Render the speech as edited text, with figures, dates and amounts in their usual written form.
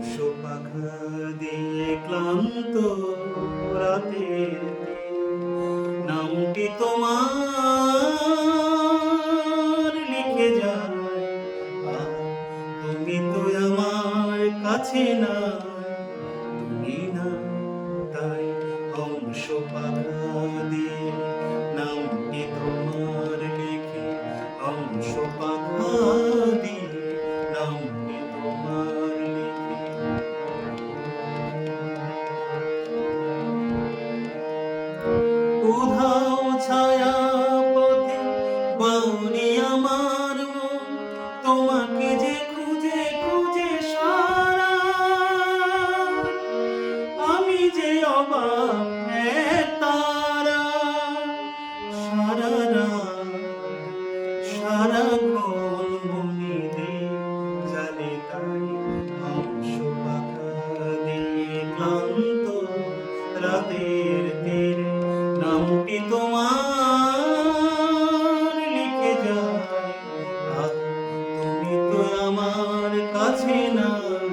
হংস পাখা দিয়ে ক্লান্ত রাতের নামটি তোমার লিখে যায়। তুমি তো আমার কাছে না, তুমি না, তাই হংস পাখা দিয়ে নামটি তোমার লিখে, হংস পাখা দিয়ে নামটি তোমার লিখে। উধাও ছায়া পথে বাউরি আমার মন, তোমাকে যে খুঁজে খুঁজে সারা, আমি যে অবাক এক তারা। সারা রাত সারাক্ষণ মনিতে জানে, তাই হংস পাখা দিয়ে ক্লান্ত রাতের তীরে নামটি তোমার লিখে যায়। তুমি তো আমার কাছে নাই,